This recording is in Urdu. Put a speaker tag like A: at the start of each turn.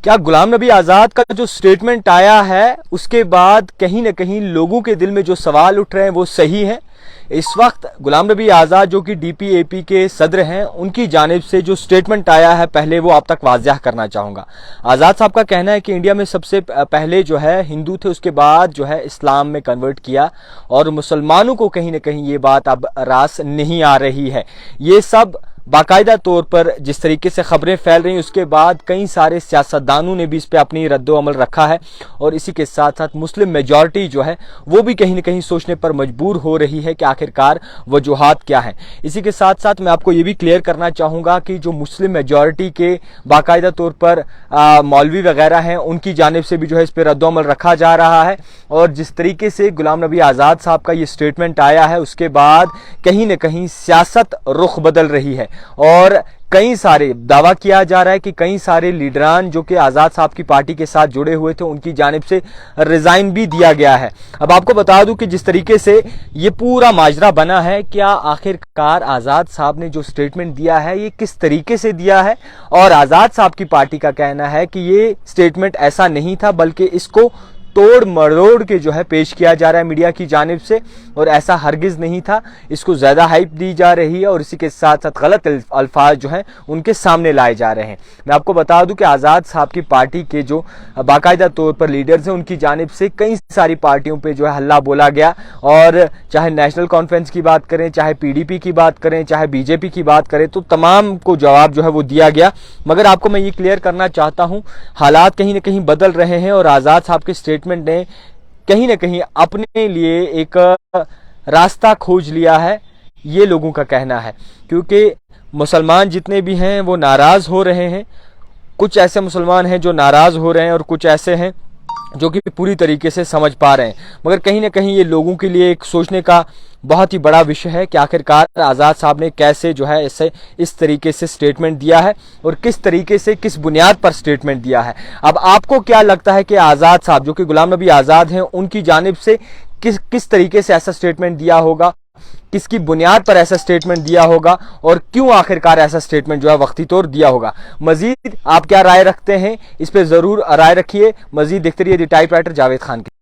A: کیا غلام نبی آزاد کا جو سٹیٹمنٹ آیا ہے اس کے بعد کہیں نہ کہیں لوگوں کے دل میں جو سوال اٹھ رہے ہیں وہ صحیح ہیں؟ اس وقت غلام نبی آزاد جو کہ ڈی پی اے پی کے صدر ہیں، ان کی جانب سے جو سٹیٹمنٹ آیا ہے پہلے وہ آپ تک واضح کرنا چاہوں گا۔ آزاد صاحب کا کہنا ہے کہ انڈیا میں سب سے پہلے جو ہے ہندو تھے، اس کے بعد جو ہے اسلام میں کنورٹ کیا، اور مسلمانوں کو کہیں نہ کہیں یہ بات اب راس نہیں آ رہی ہے۔ یہ سب باقاعدہ طور پر جس طریقے سے خبریں پھیل رہی ہیں اس کے بعد کئی سارے سیاستدانوں نے بھی اس پہ اپنی رد و عمل رکھا ہے، اور اسی کے ساتھ ساتھ مسلم میجورٹی جو ہے وہ بھی کہیں نہ کہیں سوچنے پر مجبور ہو رہی ہے کہ آخرکار وجوہات کیا ہیں۔ اسی کے ساتھ ساتھ میں آپ کو یہ بھی کلیئر کرنا چاہوں گا کہ جو مسلم میجورٹی کے باقاعدہ طور پر مولوی وغیرہ ہیں، ان کی جانب سے بھی جو ہے اس پہ رد و عمل رکھا جا رہا ہے، اور جس طریقے سے غلام نبی آزاد صاحب کا یہ سٹیٹمنٹ آیا ہے اس کے بعد کہیں نہ کہیں سیاست رخ بدل رہی ہے، اور کئی سارے دعویٰ کیا جا رہا ہے کہ کئی سارے لیڈران جو کہ آزاد صاحب کی پارٹی کے ساتھ جڑے ہوئے تھے ان کی جانب سے ریزائن بھی دیا گیا ہے۔ اب آپ کو بتا دوں کہ جس طریقے سے یہ پورا ماجرا بنا ہے، کیا آخرکار آزاد صاحب نے جو سٹیٹمنٹ دیا ہے یہ کس طریقے سے دیا ہے، اور آزاد صاحب کی پارٹی کا کہنا ہے کہ یہ سٹیٹمنٹ ایسا نہیں تھا بلکہ اس کو توڑ مروڑ کے جو ہے پیش کیا جا رہا ہے میڈیا کی جانب سے، اور ایسا ہرگز نہیں تھا، اس کو زیادہ ہائپ دی جا رہی ہے، اور اسی کے ساتھ ساتھ غلط الفاظ جو ہیں ان کے سامنے لائے جا رہے ہیں۔ میں آپ کو بتا دوں کہ آزاد صاحب کی پارٹی کے جو باقاعدہ طور پر لیڈرز ہیں ان کی جانب سے کئی ساری پارٹیوں پہ جو ہے ہلہ بولا گیا، اور چاہے نیشنل کانفرنس کی بات کریں، چاہے پی ڈی پی کی بات کریں، چاہے بی جے پی کی بات کریں، تو تمام کو جواب جو ہے وہ دیا گیا۔ مگر آپ کو میں یہ کلیئر کرنا چاہتا ہوں، حالات کہیں نہ کہیں بدل رہے ہیں، اور آزاد صاحب کے سٹیٹمنٹ نے کہیں نہ کہیں اپنے لیے ایک راستہ کھوج لیا ہے، یہ لوگوں کا کہنا ہے، کیونکہ مسلمان جتنے بھی ہیں وہ ناراض ہو رہے ہیں۔ کچھ ایسے مسلمان ہیں جو ناراض ہو رہے ہیں، اور کچھ ایسے ہیں جو کہ پوری طریقے سے سمجھ پا رہے ہیں، مگر کہیں نہ کہیں یہ لوگوں کے لیے ایک سوچنے کا بہت ہی بڑا وشے ہے کہ آخرکار آزاد صاحب نے کیسے جو ہے اس طریقے سے سٹیٹمنٹ دیا ہے، اور کس طریقے سے کس بنیاد پر سٹیٹمنٹ دیا ہے۔ اب آپ کو کیا لگتا ہے کہ آزاد صاحب جو کہ غلام نبی آزاد ہیں ان کی جانب سے کس طریقے سے ایسا سٹیٹمنٹ دیا ہوگا، کس کی بنیاد پر ایسا سٹیٹمنٹ دیا ہوگا، اور کیوں آخرکار ایسا سٹیٹمنٹ جو ہے وقتی طور دیا ہوگا؟ مزید آپ کیا رائے رکھتے ہیں اس پہ ضرور رائے رکھیے۔ مزید دیکھتے رہیے the type writer Javed Khan کے۔